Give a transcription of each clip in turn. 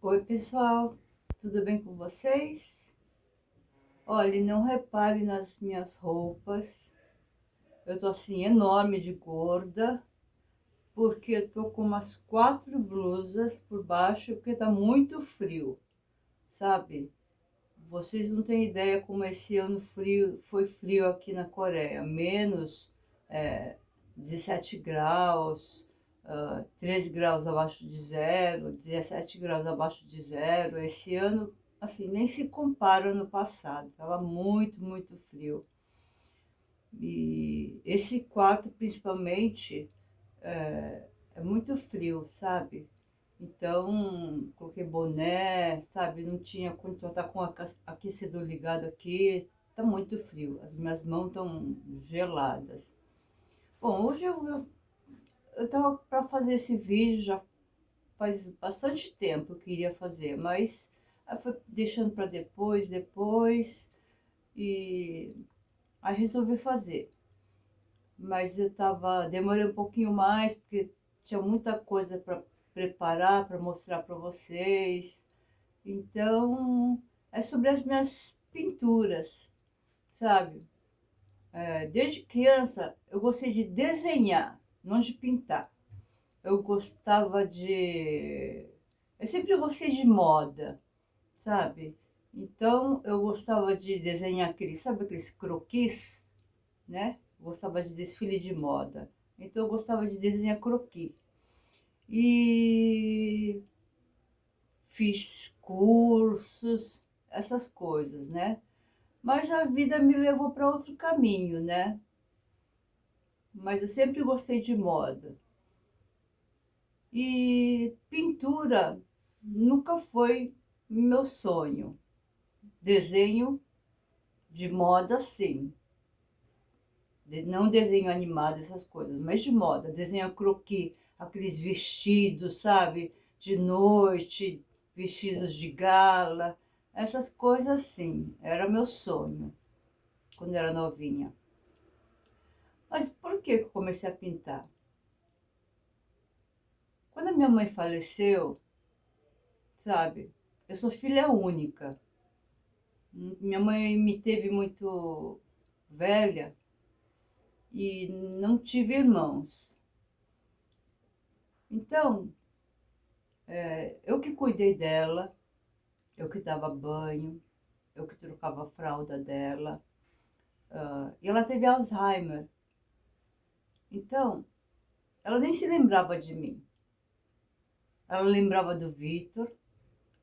Oi, pessoal, tudo bem com vocês? Olha, não repare nas minhas roupas. Eu tô assim enorme de gorda, porque eu tô com umas 4 blusas por baixo, porque tá muito frio, sabe? Vocês não têm ideia como esse ano foi frio aqui na Coreia. Menos é, 17 graus, 13 graus abaixo de zero, 17 graus abaixo de zero. Esse ano, assim, nem se compara ao ano passado. Tava muito, muito frio. E esse quarto, principalmente, é muito frio, sabe? Então, coloquei boné, sabe? Não tinha quando eu tá com o aquecedor ligado aqui, tá muito frio. As minhas mãos estão geladas. Bom, hoje eu tava para fazer esse vídeo já faz bastante tempo que eu queria fazer, mas aí foi deixando para depois, e aí resolvi fazer. Mas eu tava, demorei um pouquinho mais, porque tinha muita coisa para preparar, para mostrar para vocês. Então, é sobre as minhas pinturas, sabe? Desde criança, eu gostei de desenhar, não de pintar. Eu gostava de. Eu sempre gostei de moda, sabe? Então, eu gostava de desenhar aqueles, sabe aqueles croquis, né? Gostava de desfile de moda. Então, eu gostava de desenhar croquis. E fiz cursos, essas coisas, né? Mas a vida me levou para outro caminho, né? Mas eu sempre gostei de moda. E pintura nunca foi meu sonho. Desenho de moda, sim. Não desenho animado, essas coisas, mas de moda. Desenho croquis, aqueles vestidos, sabe? De noite, vestidos de gala. Essas coisas, sim. Era meu sonho quando era novinha. Mas por que eu comecei a pintar? Quando a minha mãe faleceu, sabe? Eu sou filha única. Minha mãe me teve muito velha e não tive irmãos. Então, eu que cuidei dela, eu que dava banho, eu que trocava a fralda dela. E ela teve Alzheimer. Então, ela nem se lembrava de mim. Ela lembrava do Vitor,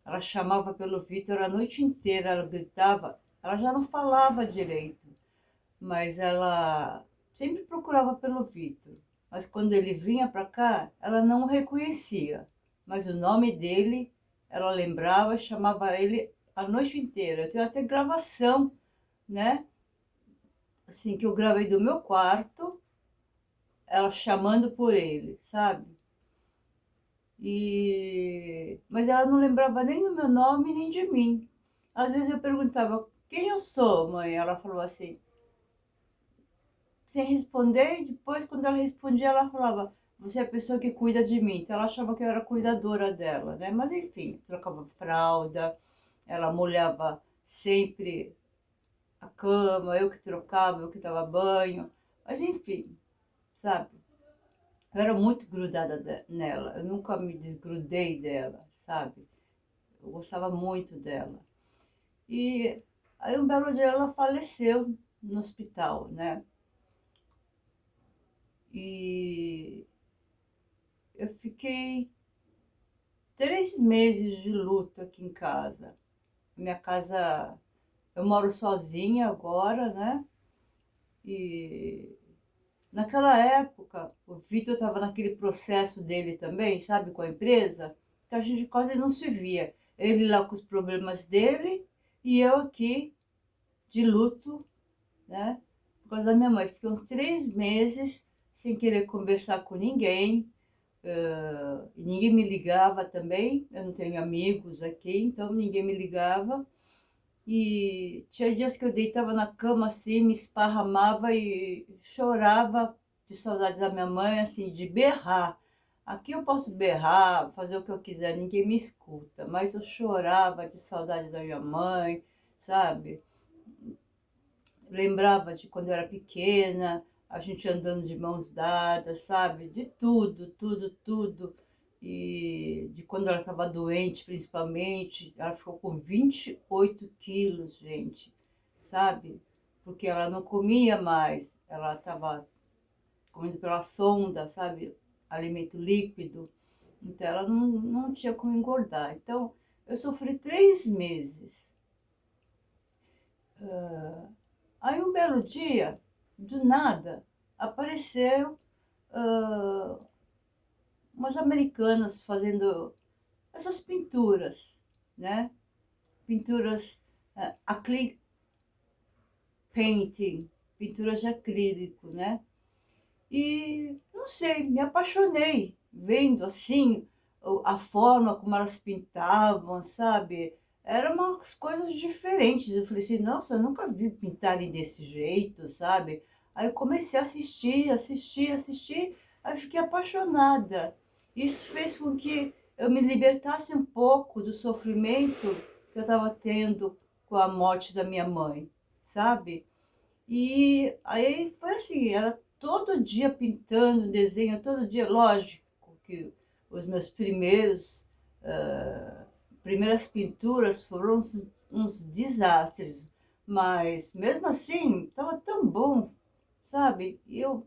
ela chamava pelo Vitor a noite inteira, ela gritava, ela já não falava direito, mas ela sempre procurava pelo Vitor. Mas quando ele vinha para cá, ela não o reconhecia. Mas o nome dele, ela lembrava, chamava ele a noite inteira. Eu tenho até gravação, né? Assim, que eu gravei do meu quarto, ela chamando por ele, sabe? Mas ela não lembrava nem do meu nome, nem de mim. Às vezes eu perguntava, quem eu sou, mãe? Ela falou assim, sem responder, e depois, quando ela respondia, ela falava, você é a pessoa que cuida de mim. Então ela achava que eu era cuidadora dela, né? Mas enfim, trocava fralda, ela molhava sempre a cama, eu que trocava, eu que dava banho. Mas enfim, sabe? Eu era muito grudada nela, eu nunca me desgrudei dela, sabe? Eu gostava muito dela. E aí um belo dia ela faleceu no hospital, né? E eu fiquei 3 meses de luto aqui em casa. Minha casa, eu moro sozinha agora, né? E naquela época, o Vitor estava naquele processo dele também, sabe, com a empresa. Então a gente quase não se via. Ele lá com os problemas dele e eu aqui de luto, né? Por causa da minha mãe. Fiquei uns 3 meses sem querer conversar com ninguém. E ninguém me ligava também. Eu não tenho amigos aqui, então ninguém me ligava. E tinha dias que eu deitava na cama assim, me esparramava e chorava de saudades da minha mãe, assim, de berrar. Aqui eu posso berrar, fazer o que eu quiser, ninguém me escuta, mas eu chorava de saudade da minha mãe, sabe? Lembrava de quando eu era pequena, a gente andando de mãos dadas, sabe? De tudo, tudo, tudo. E de quando ela estava doente, principalmente, ela ficou com 28 quilos, gente, sabe? Porque ela não comia mais, ela estava comendo pela sonda, sabe? Alimento líquido. Então ela não tinha como engordar. Então eu sofri 3 meses. Aí um belo dia, do nada, apareceram ah, umas americanas fazendo essas pinturas, né? Pinturas acrylic painting, pinturas de acrílico, né? E não sei, me apaixonei vendo assim a forma como elas pintavam, sabe? Eram umas coisas diferentes. Eu falei assim, nossa, eu nunca vi pintarem desse jeito, sabe? Aí eu comecei a assistir, assistir, assistir, aí fiquei apaixonada. Isso fez com que eu me libertasse um pouco do sofrimento que eu estava tendo com a morte da minha mãe, sabe? E aí foi assim, era todo dia pintando desenho, todo dia, lógico que os meus primeiras pinturas foram uns desastres, mas mesmo assim, estava tão bom, sabe? E eu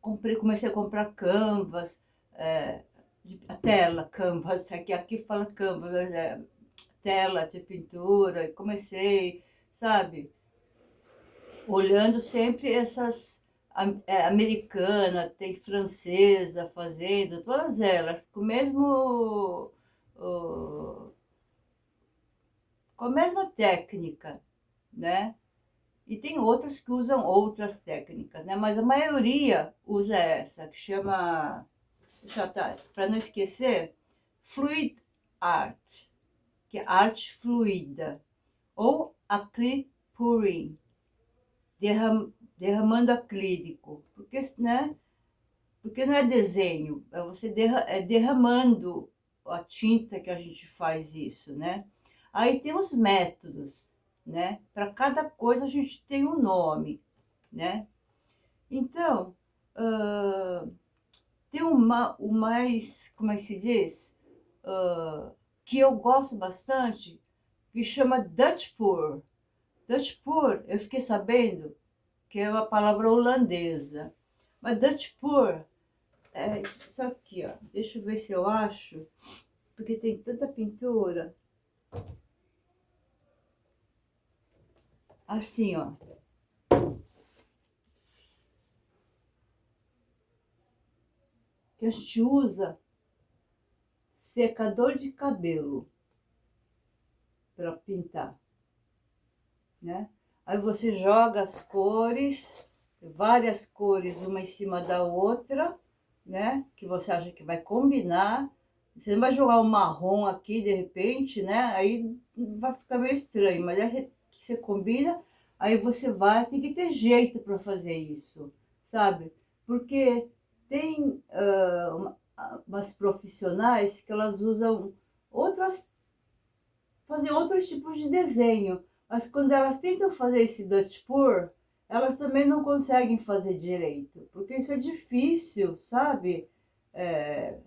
comecei a comprar canvas, é, a tela, canvas, aqui fala canvas, tela de pintura, e comecei, sabe? Olhando sempre essas americana, tem francesa fazendo, todas elas com o mesmo o- com a mesma técnica, né? E tem outras que usam outras técnicas, né? Mas a maioria usa essa, que chama, para não esquecer, fluid art, que é arte fluida, ou acrylic pouring, derramando acrílico, porque, né? Porque não é desenho, é você derramando a tinta que a gente faz isso, né? Aí tem os métodos, né? Para cada coisa a gente tem um nome, né? Então, ah, tem o mais, como é que se diz? Que eu gosto bastante, que chama Dutch Pour. Dutch Pour, eu fiquei sabendo que é uma palavra holandesa. Mas Dutch Pour é isso aqui, ó. Deixa eu ver se eu acho, porque tem tanta pintura. Assim, ó. Que a gente usa secador de cabelo para pintar, né? Aí você joga as cores, várias cores uma em cima da outra, né? Que você acha que vai combinar. Você não vai jogar um marrom aqui de repente, né? Aí vai ficar meio estranho, mas é que você combina, aí você vai, tem que ter jeito para fazer isso, sabe? Porque tem umas profissionais que elas usam outras, fazem outros tipos de desenho, mas quando elas tentam fazer esse Dutch Pour, elas também não conseguem fazer direito, porque isso é difícil, sabe? É,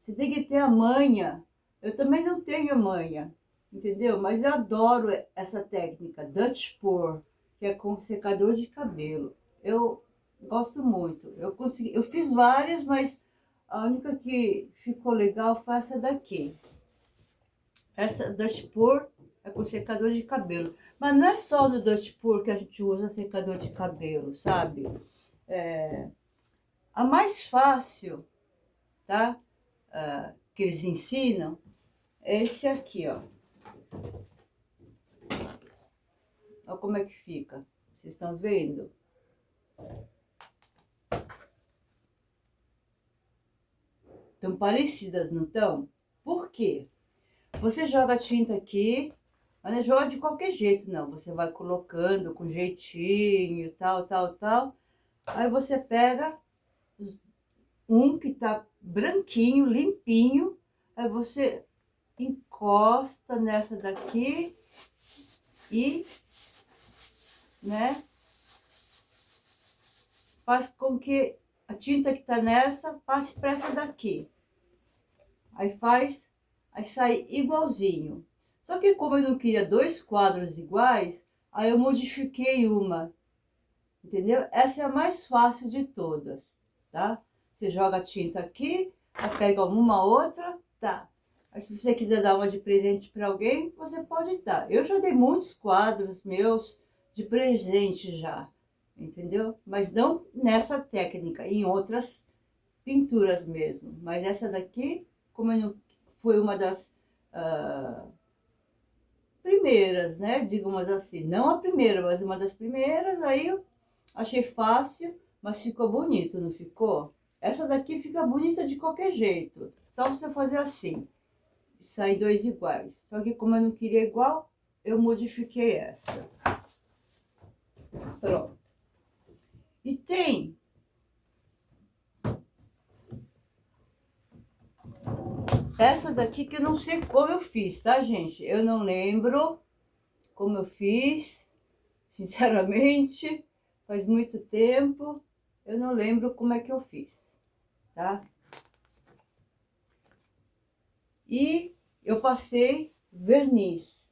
você tem que ter a manha. Eu também não tenho manha, entendeu? Mas eu adoro essa técnica, Dutch Pour, que é com secador de cabelo. Eu gosto muito. Eu fiz várias, mas a única que ficou legal foi essa daqui. Essa Dutch Pour é com secador de cabelo. Mas não é só no Dutch Pour que a gente usa secador de cabelo, sabe? A mais fácil, tá? Que eles ensinam é esse aqui, ó. Olha como é que fica. Vocês estão vendo? Estão parecidas, não estão? Por quê? Você joga a tinta aqui, mas não joga de qualquer jeito, não. Você vai colocando com jeitinho, tal, tal, tal. Aí você pega um que tá branquinho, limpinho, aí você encosta nessa daqui e, né, faz com que a tinta que tá nessa passe para essa daqui. Aí sai igualzinho. Só que como eu não queria dois quadros iguais, aí eu modifiquei uma, entendeu? Essa é a mais fácil de todas, tá? Você joga a tinta aqui, aí pega uma outra, tá? Aí se você quiser dar uma de presente para alguém, você pode dar. Eu já dei muitos quadros meus de presente já, entendeu? Mas não nessa técnica, em outras pinturas mesmo. Mas essa daqui, como eu não, foi uma das primeiras, né? Digamos assim, não a primeira, mas uma das primeiras, aí eu achei fácil, mas ficou bonito, não ficou? Essa daqui fica bonita de qualquer jeito, só você fazer assim, sair dois iguais. Só que como eu não queria igual, eu modifiquei essa. Pronto. E tem essa daqui que eu não sei como eu fiz, tá, gente? Eu não lembro como eu fiz, sinceramente, faz muito tempo, eu não lembro como é que eu fiz, tá? E eu passei verniz,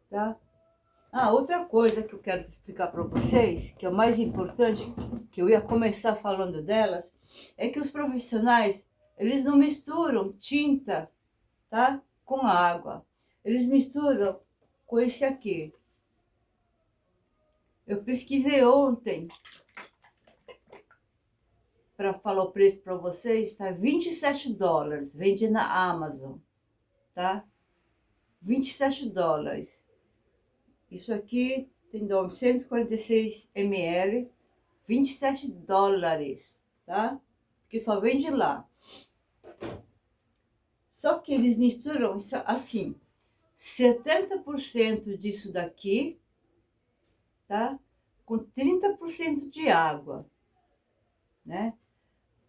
tá? Ah, outra coisa que eu quero explicar para vocês, que é o mais importante, que eu ia começar falando delas, é que os profissionais, eles não misturam tinta, tá? Com água. Eles misturam com esse aqui. Eu pesquisei ontem para falar o preço para vocês, tá? $27, vende na Amazon, tá? $27. Isso aqui tem 946 ml, $27, tá? Porque só vende lá. Só que eles misturam isso assim, 70% disso daqui, tá? Com 30% de água, né?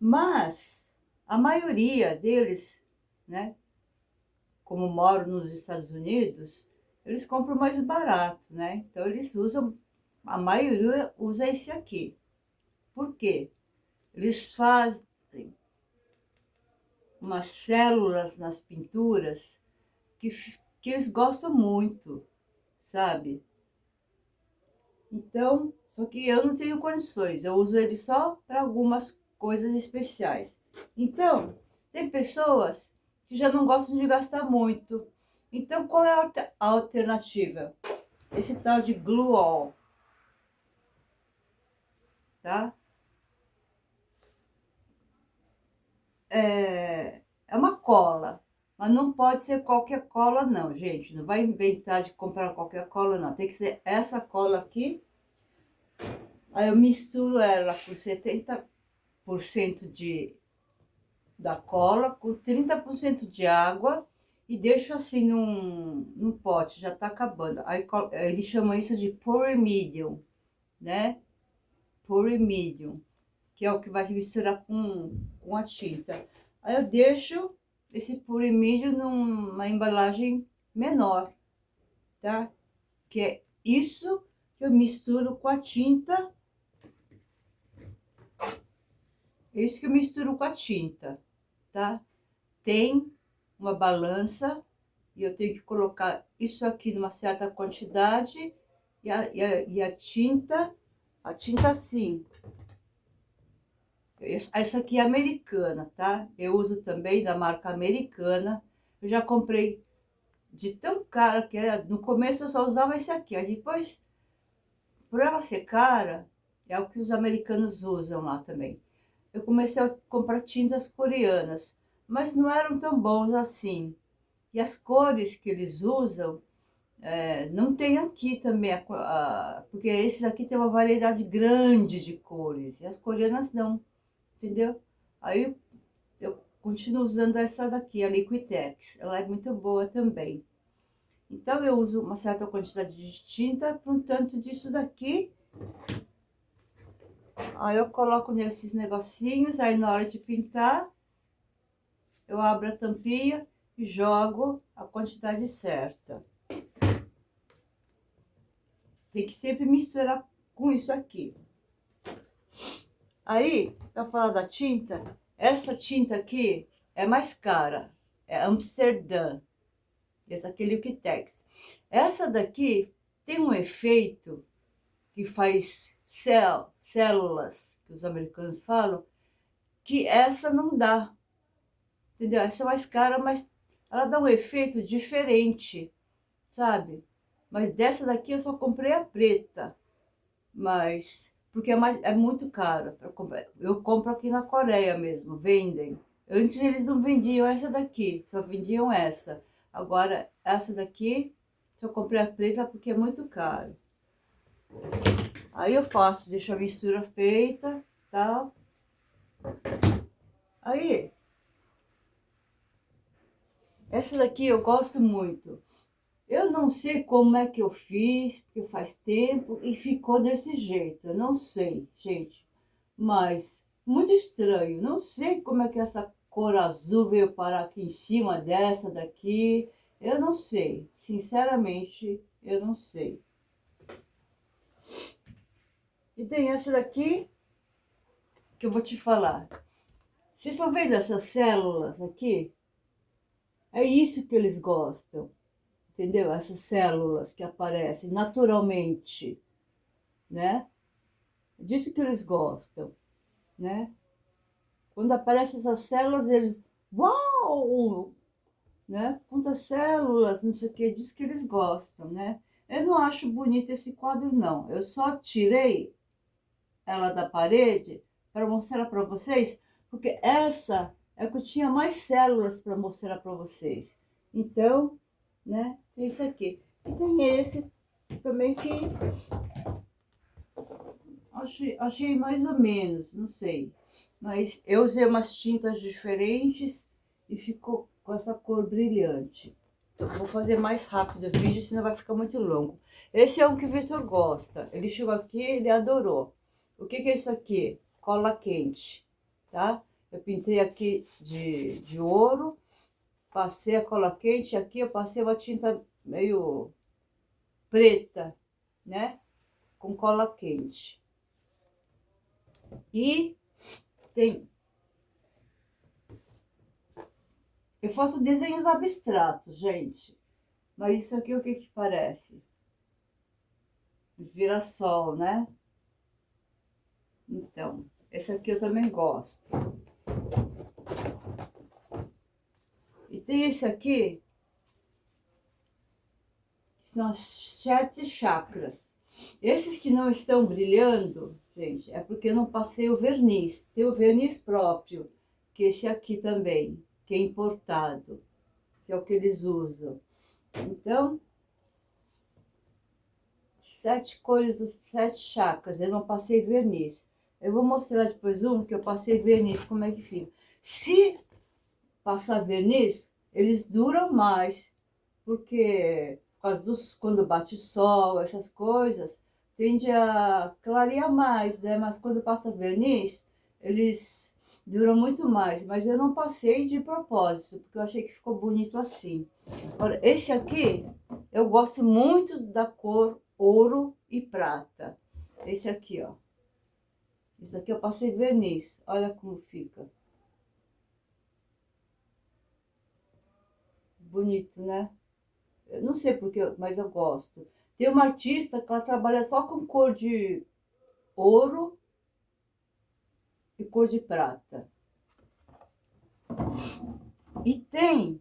Mas a maioria deles, né? Como moram nos Estados Unidos, eles compram mais barato, né? Então eles usam, a maioria usa esse aqui. Por quê? Eles fazem umas células nas pinturas que eles gostam muito, sabe? Então, só que eu não tenho condições, eu uso ele só para algumas coisas especiais. Então, tem pessoas que já não gostam de gastar muito. Então, qual é a alternativa? Esse tal de Glue All, tá? É uma cola, mas não pode ser qualquer cola não, gente. Não vai inventar de comprar qualquer cola não. Tem que ser essa cola aqui. Aí eu misturo ela por 70% da cola, com 30% de água e deixo assim num pote, já tá acabando. Aí eles chamam isso de Pure Medium, né? Pure Medium, que é o que vai misturar com a tinta. Aí eu deixo esse Pure Medium numa embalagem menor, tá? Que é isso que eu misturo com a tinta. É isso que eu misturo com a tinta, tá? Tem uma balança e eu tenho que colocar isso aqui numa certa quantidade e a tinta assim. Essa aqui é americana, tá? Eu uso também da marca americana. Eu já comprei de tão cara que era. No começo eu só usava esse aqui, aí depois, por ela ser cara, é o que os americanos usam lá também. Eu comecei a comprar tintas coreanas, mas não eram tão bons assim. E as cores que eles usam, não tem aqui também, porque esses aqui tem uma variedade grande de cores, e as coreanas não, entendeu? Aí eu continuo usando essa daqui, a Liquitex, ela é muito boa também. Então eu uso uma certa quantidade de tinta para um tanto disso daqui. Aí eu coloco nesses negocinhos, aí na hora de pintar, eu abro a tampinha e jogo a quantidade certa. Tem que sempre misturar com isso aqui. Aí, pra falar da tinta, essa tinta aqui é mais cara. É Amsterdã. Essa aqui é Liquitex. Essa daqui tem um efeito que faz células, que os americanos falam, que essa não dá. Entendeu? Essa é mais cara, mas ela dá um efeito diferente, sabe? Mas dessa daqui eu só comprei a preta. Mas porque é muito caro para comprar. Eu compro aqui na Coreia mesmo, vendem. Antes eles não vendiam essa daqui, só vendiam essa. Agora essa daqui só comprei a preta porque é muito caro. Aí eu faço, deixo a mistura feita, tal. Aí essa daqui eu gosto muito. Eu não sei como é que eu fiz, porque faz tempo e ficou desse jeito. Eu não sei, gente. Mas muito estranho. Não sei como é que essa cor azul veio parar aqui em cima dessa daqui. Eu não sei. Sinceramente, eu não sei. E tem essa daqui que eu vou te falar. Vocês estão vendo essas células aqui? É isso que eles gostam. Entendeu? Essas células que aparecem naturalmente, né? É disso que eles gostam, né? Quando aparecem essas células, eles... Uau! Né? Quantas células, não sei o que, diz que eles gostam, né? Eu não acho bonito esse quadro, não. Eu só tirei ela da parede para mostrar para vocês, porque essa é que eu tinha mais células para mostrar para vocês. Então, né, tem isso aqui. E tem esse também que achei mais ou menos, não sei. Mas eu usei umas tintas diferentes e ficou com essa cor brilhante. Então, vou fazer mais rápido o vídeo, senão vai ficar muito longo. Esse é um que o Vitor gosta. Ele chegou aqui, ele adorou. O que que é isso aqui? Cola quente, tá? Eu pintei aqui de ouro, passei a cola quente. Aqui eu passei uma tinta meio preta, né? Com cola quente. E tem... Eu faço desenhos abstratos, gente. Mas isso aqui o que que parece? Girassol, né? Então, esse aqui eu também gosto. E tem esse aqui, que são as 7 chakras. Esses que não estão brilhando, gente, é porque eu não passei o verniz. Tem o verniz próprio, que esse aqui também, que é importado, que é o que eles usam. Então, 7 cores, os 7 chakras, eu não passei verniz. Eu vou mostrar depois um que eu passei verniz, como é que fica. Se passar verniz, eles duram mais, porque por causa dos, quando bate sol, essas coisas, tende a clarear mais, né? Mas quando passa verniz, eles duram muito mais. Mas eu não passei de propósito, porque eu achei que ficou bonito assim. Agora, esse aqui, eu gosto muito da cor ouro e prata. Esse aqui, ó. Esse aqui eu passei verniz. Olha como fica. Bonito, né? Eu não sei porque, mas eu gosto. Tem uma artista que ela trabalha só com cor de ouro e cor de prata. E tem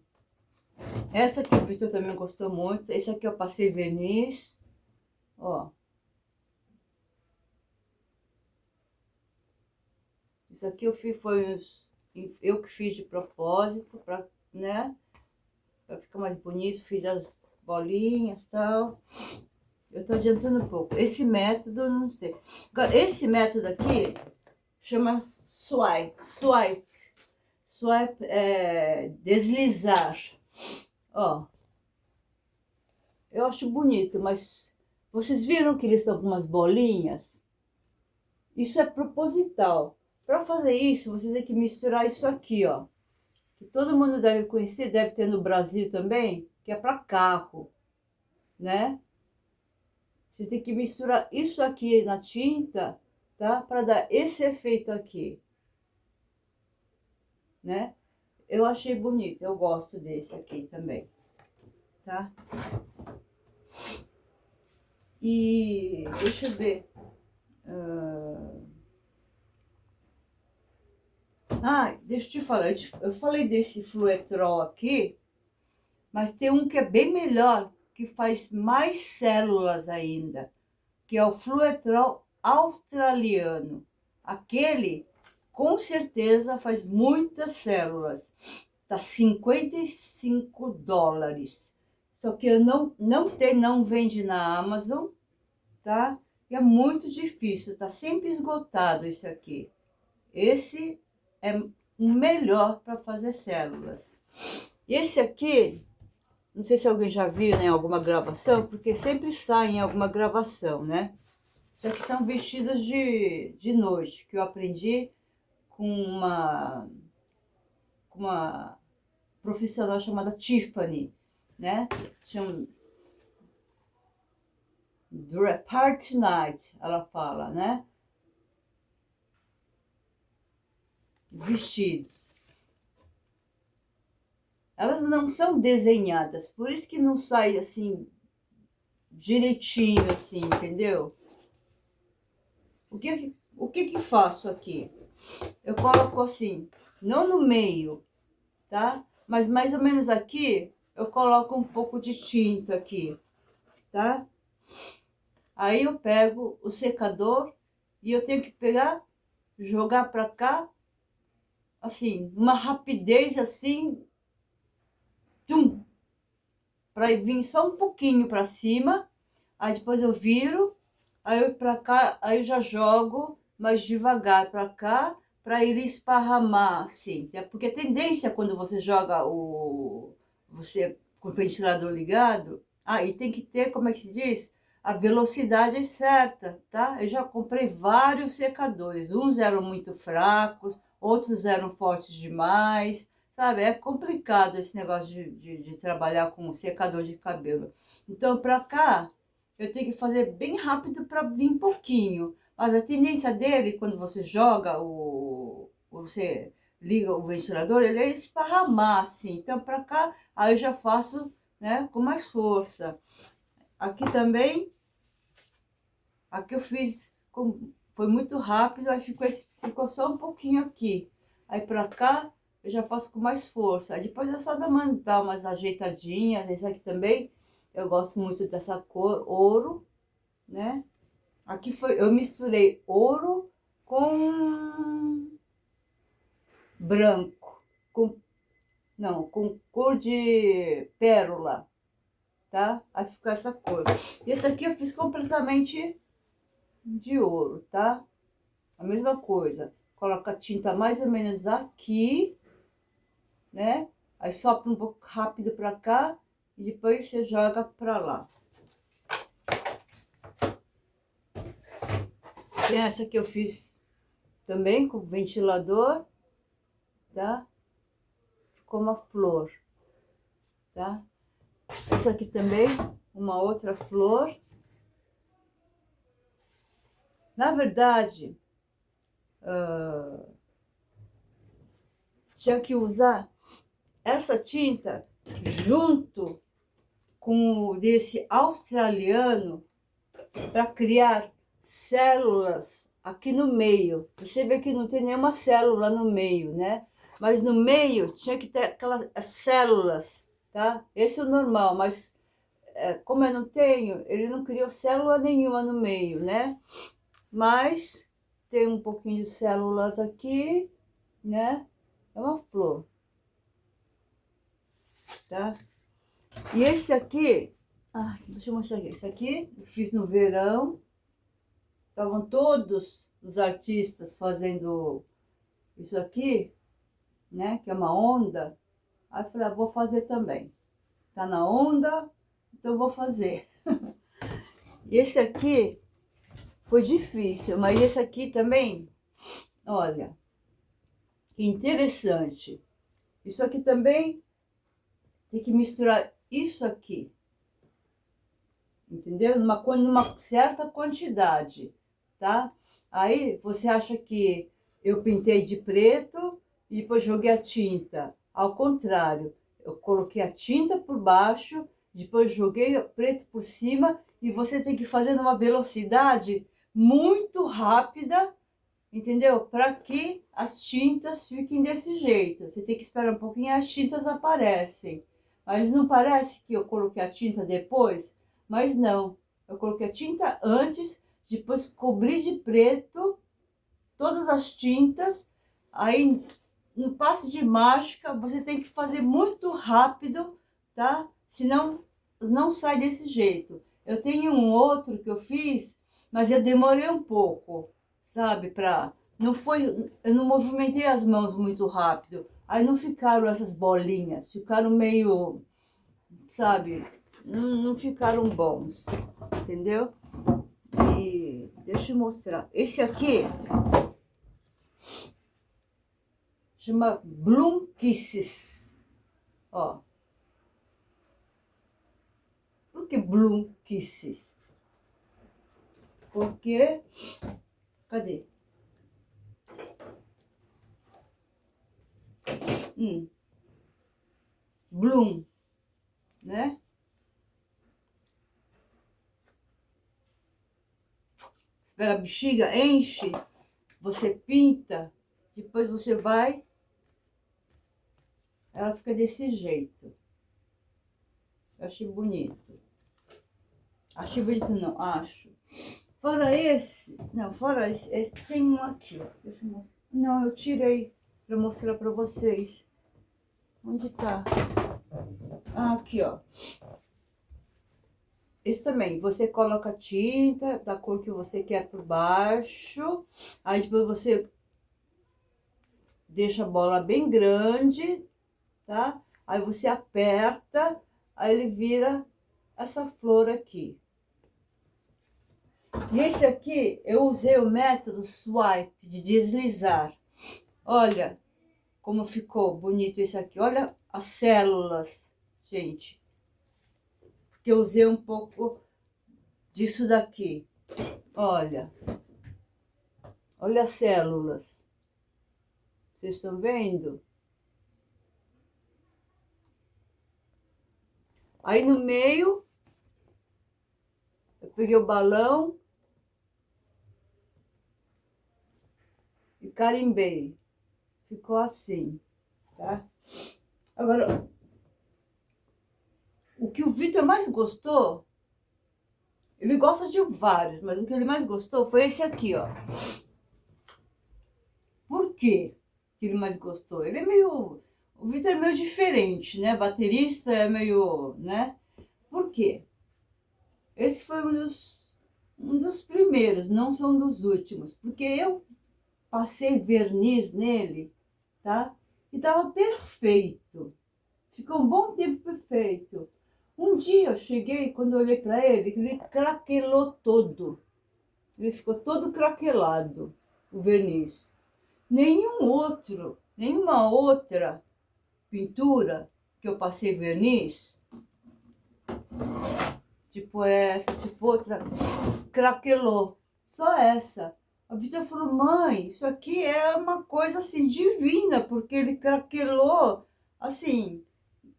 essa que o Vitor também gostou muito. Esse aqui eu passei verniz. Ó. Isso aqui eu fiz, eu que fiz de propósito, para, né? Para ficar mais bonito. Fiz as bolinhas e tal. Eu tô adiantando um pouco. Esse método, eu não sei. Agora, esse método aqui chama swipe. Swipe é deslizar. Ó, eu acho bonito, mas vocês viram que eles são algumas bolinhas? Isso é proposital. Para fazer isso, você tem que misturar isso aqui, ó. Que todo mundo deve conhecer, deve ter no Brasil também, que é para carro, né? Você tem que misturar isso aqui na tinta, tá? Para dar esse efeito aqui, né? Eu achei bonito, eu gosto desse aqui também, tá? E deixa eu ver. Deixa eu te falar, eu falei desse Fluetrol aqui, mas tem um que é bem melhor, que faz mais células ainda, que é o Fluetrol australiano. Aquele, com certeza, faz muitas células. Tá US$ 55. Só que eu não vende na Amazon, tá? E é muito difícil, tá sempre esgotado esse aqui. Esse é o melhor para fazer células. E esse aqui, não sei se alguém já viu, né, em alguma gravação, porque sempre sai em alguma gravação, né? Isso aqui são vestidos de noite, que eu aprendi com uma profissional chamada Tiffany, né? Chama Party Night, ela fala, né? Vestidos. Elas não são desenhadas, por isso que não sai assim direitinho assim, entendeu? O que que faço aqui? Eu coloco assim, não no meio, tá? Mas mais ou menos aqui, eu coloco um pouco de tinta aqui, tá? Aí eu pego o secador e eu tenho que pegar, jogar pra cá, assim, uma rapidez assim, tum, pra vir só um pouquinho pra cima, aí depois eu viro, aí eu pra cá, aí eu já jogo mais devagar pra cá, para ele esparramar, assim. Porque a tendência quando você joga você com o ventilador ligado, e tem que ter, como é que se diz? A velocidade certa, tá? Eu já comprei vários secadores. Uns eram muito fracos, outros eram fortes demais, sabe? É complicado esse negócio de trabalhar com secador de cabelo. Então, para cá, eu tenho que fazer bem rápido para vir pouquinho. Mas a tendência dele, quando você joga você liga o ventilador, ele é esparramar, assim. Então, para cá, aí eu já faço, né, com mais força. Aqui também, aqui eu fiz, foi muito rápido, aí ficou só um pouquinho aqui. Aí para cá, eu já faço com mais força. Aí depois é só dar umas ajeitadinhas. Esse aqui também, eu gosto muito dessa cor, ouro, né? Aqui eu misturei ouro com branco, com cor de pérola, tá? Aí ficou essa cor. E esse aqui eu fiz completamente de ouro, tá? A mesma coisa. Coloca a tinta mais ou menos aqui, né? Aí sopra um pouco rápido pra cá e depois você joga pra lá. Tem essa que eu fiz também com ventilador, tá? Ficou uma flor, tá? Essa aqui também, uma outra flor. Na verdade, tinha que usar essa tinta junto com o desse australiano para criar células aqui no meio. Você vê que não tem nenhuma célula no meio, né? Mas no meio tinha que ter aquelas células, tá? Esse é o normal, mas como eu não tenho, ele não criou célula nenhuma no meio, né? Mas tem um pouquinho de células aqui, né? É uma flor, tá? E esse aqui, deixa eu mostrar aqui. Esse aqui eu fiz no verão. Estavam todos os artistas fazendo isso aqui, né? Que é uma onda. Aí eu falei, vou fazer também. Tá na onda, então eu vou fazer. E esse aqui Foi difícil, mas esse aqui também, olha, que interessante. Isso aqui também tem que misturar isso aqui, entendeu? Numa certa quantidade, tá? Aí você acha que eu pintei de preto e depois joguei a tinta. Ao contrário, eu coloquei a tinta por baixo, depois joguei o preto por cima e você tem que fazer numa velocidade muito rápida, entendeu? Para que as tintas fiquem desse jeito. Você tem que esperar um pouquinho e as tintas aparecem. Mas não parece que eu coloquei a tinta depois? Mas não. Eu coloquei a tinta antes, depois cobri de preto todas as tintas. Aí, no passe de mágica, você tem que fazer muito rápido, tá? Senão, não sai desse jeito. Eu tenho um outro que eu fiz, mas eu demorei um pouco, sabe? Não foi, eu não movimentei as mãos muito rápido. Aí não ficaram essas bolinhas, ficaram meio, sabe? Não ficaram bons, entendeu? E deixa eu mostrar. Esse aqui chama Bloom Kisses. Ó. Por que Bloom Kisses? Porque... Cadê? Bloom, né? Você pega a bexiga, enche, você pinta, depois você vai... Ela fica desse jeito. Eu achei bonito. Achei bonito não, acho. Fora esse, não, fora esse tem um aqui, ó. Deixa eu mostrar. Não, eu tirei para mostrar para vocês. Onde tá? Ah, aqui, ó. Esse também, você coloca tinta da cor que você quer por baixo. Aí depois você deixa a bola bem grande, tá? Aí você aperta, aí ele vira essa flor aqui. E esse aqui, eu usei o método swipe, de deslizar. Olha como ficou bonito esse aqui. Olha as células, gente. Porque eu usei um pouco disso daqui. Olha. Olha as células. Vocês estão vendo? Aí no meio, eu peguei o balão e carimbei. Ficou assim, tá? Agora, o que o Vitor mais gostou, ele gosta de vários, mas o que ele mais gostou foi esse aqui, ó. Por quê que ele mais gostou? Ele é meio... O Vitor é meio diferente, né? Baterista é meio, né? Por quê? Esse foi um dos primeiros, não são dos últimos. Porque eu passei verniz nele, tá? E tava perfeito. Ficou um bom tempo perfeito. Um dia eu cheguei, quando eu olhei para ele craquelou todo. Ele ficou todo craquelado, o verniz. Nenhuma outra pintura que eu passei verniz, tipo essa, tipo outra, craquelou. Só essa. A Vitor falou, mãe, isso aqui é uma coisa assim divina, porque ele craquelou, assim,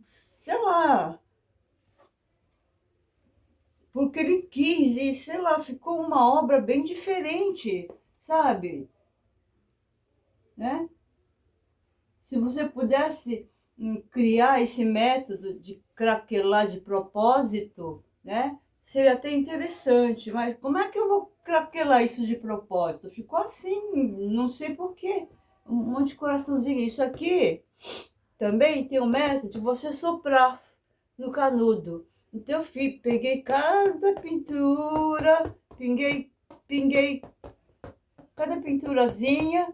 sei lá, porque ele quis e, sei lá, ficou uma obra bem diferente, sabe? Né? Se você pudesse criar esse método de craquelar de propósito, né? Seria até interessante, mas como é que eu vou craquelar isso de propósito? Ficou assim, não sei por quê. Um monte de coraçãozinho. Isso aqui também tem um método de você soprar no canudo. Então eu peguei cada pintura, pinguei cada pinturazinha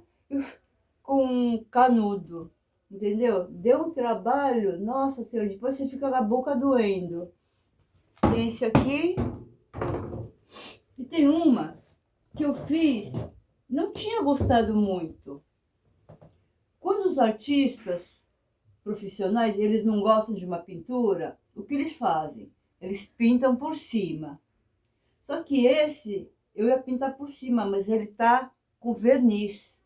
com canudo, entendeu? Deu um trabalho, nossa senhora, depois você fica com a boca doendo. Tem esse aqui, e tem uma que eu fiz, não tinha gostado muito. Quando os artistas profissionais, eles não gostam de uma pintura, o que eles fazem? Eles pintam por cima. Só que esse, eu ia pintar por cima, mas ele tá com verniz.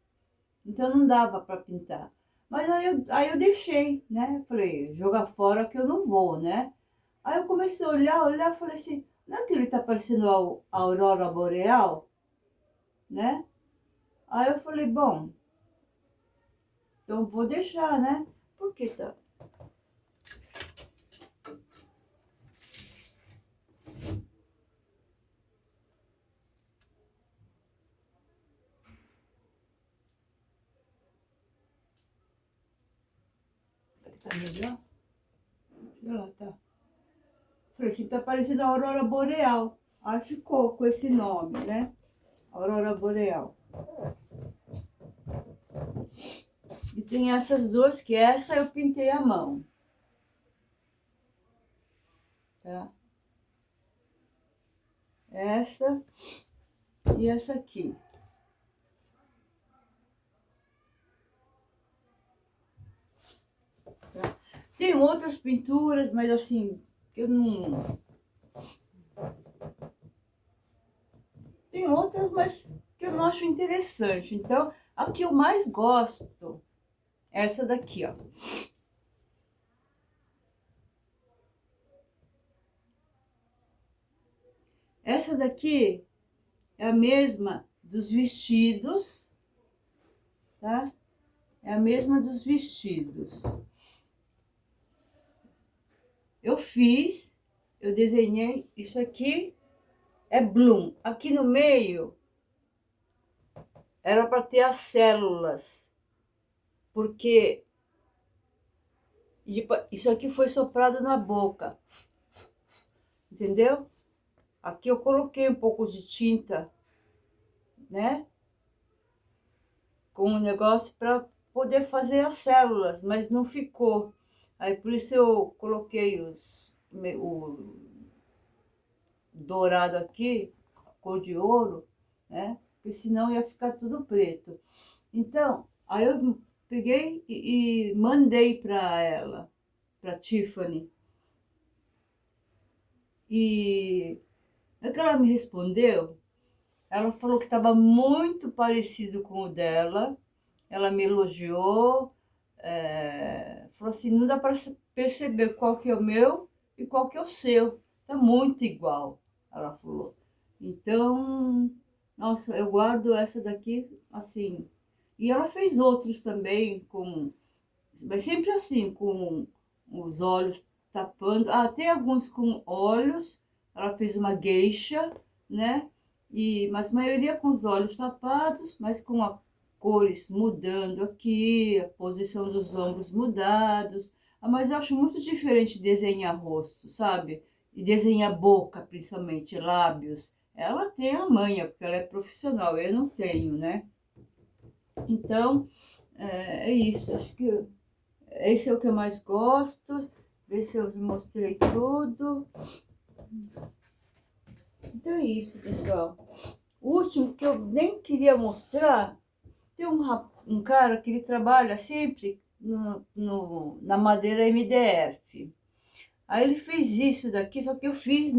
Então não dava para pintar. Mas aí eu deixei, né? Falei, jogar fora que eu não vou, né? Aí eu comecei a olhar, falei assim, não é que ele tá parecendo a aurora boreal, né? Aí eu falei, bom, então vou deixar, né? Por que tá? Tá melhor? Sei lá, tá. Falei assim, tá parecendo a aurora boreal. Aí ficou com esse nome, né? Aurora boreal. E tem essas duas, que essa eu pintei à mão, tá? Essa e essa aqui. Tá? Tem outras pinturas, mas assim, que eu não... Tem outras, mas que eu não acho interessante. Então, a que eu mais gosto é essa daqui, ó. Essa daqui é a mesma dos vestidos, tá? É a mesma dos vestidos. Eu desenhei, isso aqui é Bloom. Aqui no meio era para ter as células, porque isso aqui foi soprado na boca, entendeu? Aqui eu coloquei um pouco de tinta, né? Com um negócio para poder fazer as células, mas não ficou. Aí por isso eu coloquei o dourado aqui, cor de ouro, né? Porque senão ia ficar tudo preto. Então, aí eu peguei e mandei para ela, para Tiffany. E na que ela me respondeu, ela falou que estava muito parecido com o dela. Ela me elogiou, falou assim, não dá para perceber qual que é o meu e qual que é o seu. Tá muito igual, ela falou. Então, nossa, eu guardo essa daqui assim. E ela fez outros também, mas sempre assim, com os olhos tapando. Ah, tem alguns com olhos. Ela fez uma geisha, né? Mas a maioria com os olhos tapados, mas com a cores mudando aqui, a posição dos ombros mudados. Ah, mas eu acho muito diferente desenhar rosto, sabe? E desenhar boca, principalmente, lábios. Ela tem a manha, porque ela é profissional, eu não tenho, né? Então, é isso. Acho que esse é o que eu mais gosto. Ver se eu mostrei tudo. Então é isso, pessoal. O último que eu nem queria mostrar, tem um cara que ele trabalha sempre na madeira MDF. Aí ele fez isso daqui, só que eu fiz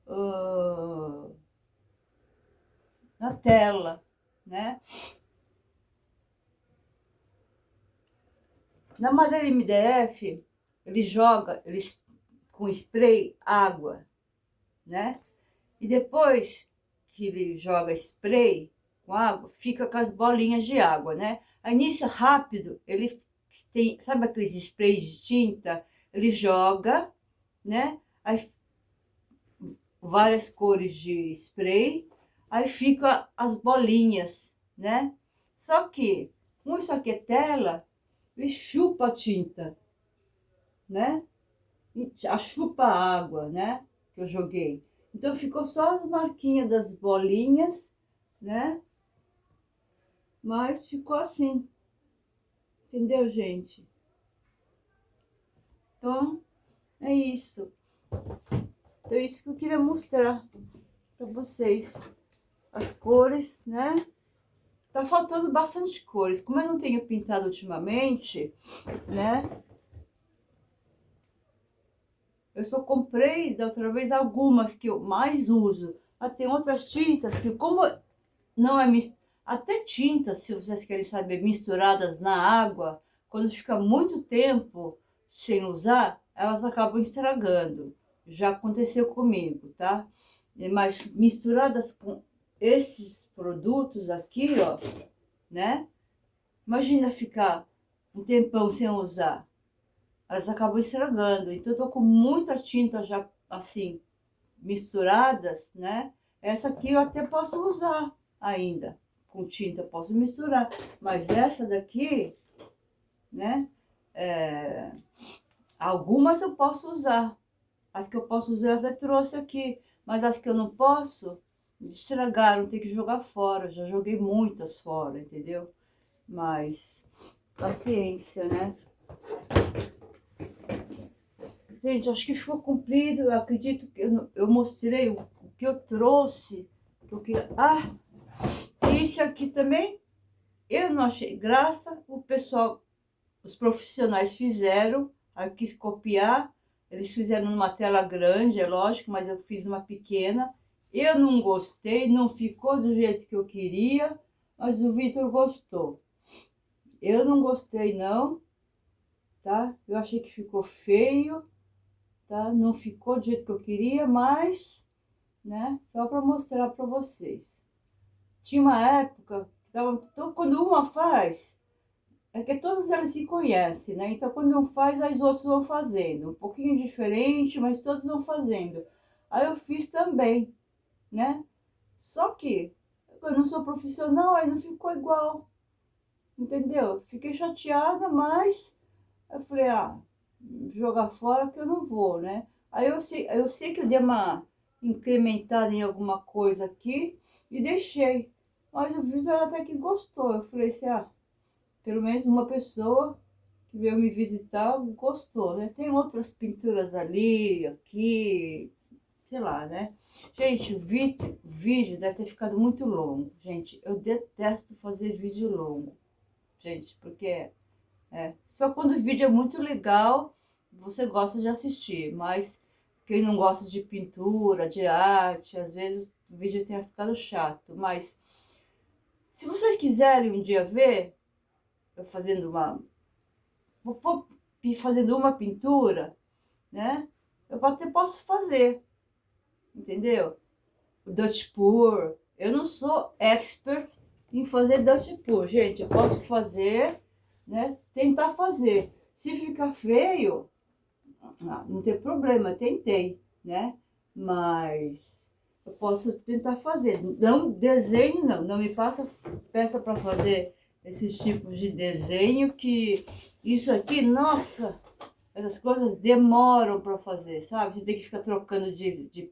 ah, na tela, né? Na madeira MDF, ele joga com spray água, né? E depois que ele joga spray com água, fica com as bolinhas de água, né? Aí nisso rápido, ele tem, sabe aqueles sprays de tinta? Ele joga, né? Aí várias cores de spray, aí fica as bolinhas, né? Só que, com isso aqui é tela, ele chupa a tinta, né? A chupa a água, né? Que eu joguei. Então ficou só as marquinhas das bolinhas, né? Mas ficou assim, entendeu, gente? Então, é isso. Então, é isso que eu queria mostrar para vocês. as cores, né? Tá faltando bastante cores. Como eu não tenho pintado ultimamente, né? Eu só comprei da outra vez algumas que eu mais uso. Mas tem outras tintas que, como não é até tintas, se vocês querem saber, misturadas na água, quando fica muito tempo sem usar, elas acabam estragando. Já aconteceu comigo, tá? Mas misturadas com esses produtos aqui, ó, né? Imagina ficar um tempão sem usar. Elas acabam estragando. Então, eu tô com muita tinta já, assim, misturadas, né? Essa aqui eu até posso usar ainda. Com tinta eu posso misturar. Mas essa daqui, né? É, algumas eu posso usar. As que eu posso usar eu até trouxe aqui. Mas as que eu não posso, estragaram, tem que jogar fora. Já joguei muitas fora, entendeu? Mas paciência, né? Gente, acho que ficou comprido. Eu acredito que eu mostrei o que eu trouxe. Que eu queria... Ah, esse aqui também eu não achei graça. O pessoal, os profissionais fizeram. Aí eu quis copiar. Eles fizeram numa tela grande, é lógico, mas eu fiz uma pequena. Eu não gostei, não ficou do jeito que eu queria, mas o Vitor gostou. Eu não gostei, não, tá? Eu achei que ficou feio, tá? Não ficou do jeito que eu queria, mas, né? Só para mostrar para vocês. Tinha uma época que tava, então, quando uma faz, é que todas elas se conhecem, né? Então, quando um faz, as outras vão fazendo. Um pouquinho diferente, mas todos vão fazendo. Aí eu fiz também, né? Só que eu não sou profissional, aí não ficou igual, entendeu? Fiquei chateada, mas eu falei, ah, jogar fora que eu não vou, né? Aí eu sei que eu dei uma incrementada em alguma coisa aqui e deixei. Mas o Vitor até que gostou. Eu falei assim, ah, pelo menos uma pessoa que veio me visitar gostou, né? Tem outras pinturas ali, aqui, sei lá, né? Gente, o vídeo deve ter ficado muito longo. Gente, eu detesto fazer vídeo longo, gente, porque só quando o vídeo é muito legal, você gosta de assistir, mas quem não gosta de pintura, de arte, às vezes o vídeo tenha ficado chato. Mas se vocês quiserem um dia ver, eu fazendo vou fazendo uma pintura, né? Eu até posso fazer, entendeu? O Dutch Pour. Eu não sou expert em fazer Dutch Pour, gente. Eu posso fazer, né? Tentar fazer. Se ficar feio, não tem problema, tentei, né? Mas eu posso tentar fazer. Não desenho, não me faça peça para fazer esses tipos de desenho que isso aqui, nossa, essas coisas demoram para fazer, sabe? Você tem que ficar trocando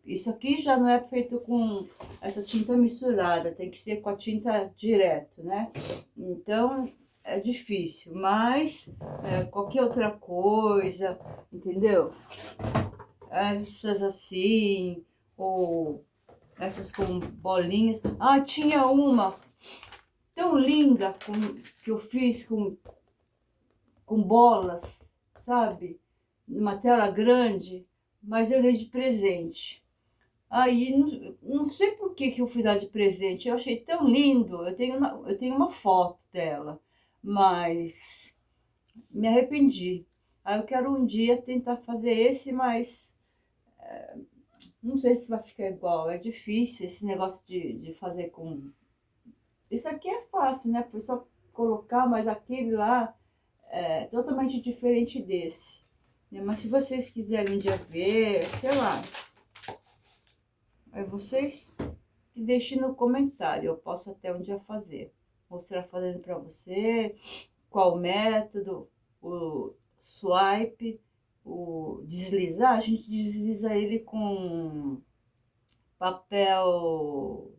Isso aqui já não é feito com essa tinta misturada, tem que ser com a tinta direto, né? Então, é difícil, mas qualquer outra coisa, entendeu? Essas assim, ou essas com bolinhas. Ah, tinha uma tão linda que eu fiz com bolas, sabe? Numa tela grande, mas eu dei de presente. Aí, não sei por que que eu fui dar de presente. Eu achei tão lindo. Eu tenho uma foto dela, mas me arrependi. Aí eu quero um dia tentar fazer esse, mas não sei se vai ficar igual. É difícil esse negócio de fazer com. Isso aqui é fácil, né? Foi só colocar, mas aquele lá é totalmente diferente desse. Né? Mas se vocês quiserem um dia ver, sei lá, é vocês que deixem no comentário. Eu posso até um dia fazer. Mostrar fazendo para você, qual método, o swipe, o deslizar. A gente desliza ele com papel.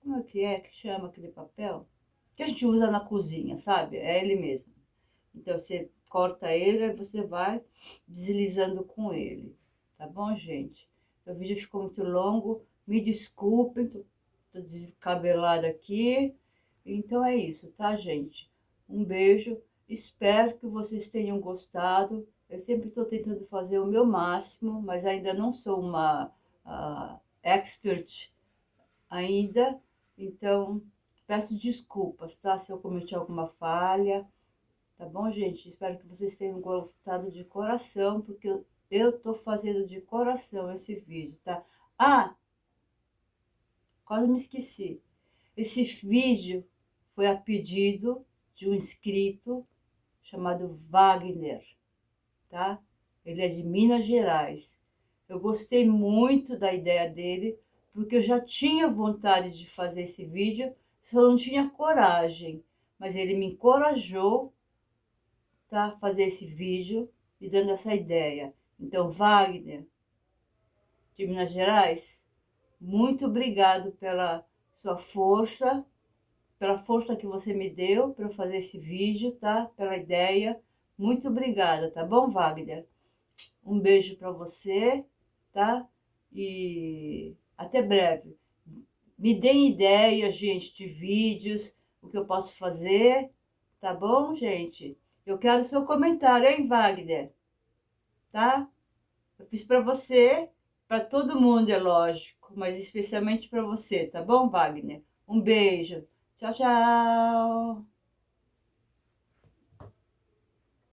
Como é que chama aquele papel? Que a gente usa na cozinha, sabe? É ele mesmo. Então você corta ele e você vai deslizando com ele. Tá bom, gente? O vídeo ficou muito longo. Me desculpem, tô descabelada aqui. Então é isso, tá, gente? Um beijo. Espero que vocês tenham gostado. Eu sempre estou tentando fazer o meu máximo, mas ainda não sou uma expert ainda. Então, peço desculpas, tá? Se eu cometi alguma falha. Tá bom, gente? Espero que vocês tenham gostado de coração, porque eu tô fazendo de coração esse vídeo, tá? Ah, quase me esqueci. Esse vídeo foi a pedido de um inscrito chamado Wagner, tá? Ele é de Minas Gerais. Eu gostei muito da ideia dele, porque eu já tinha vontade de fazer esse vídeo, só não tinha coragem. Mas ele me encorajou, tá? Fazer esse vídeo e dando essa ideia. Então, Wagner, de Minas Gerais, muito obrigado pela sua força, pela força que você me deu para fazer esse vídeo, tá? Pela ideia. Muito obrigada, tá bom, Wagner? Um beijo para você, tá? E até breve. Me deem ideias, gente, de vídeos, o que eu posso fazer, tá bom, gente? Eu quero seu comentário, hein, Wagner? Tá? Eu fiz para você, para todo mundo, é lógico, mas especialmente para você, tá bom, Wagner? Um beijo. Tchau, tchau.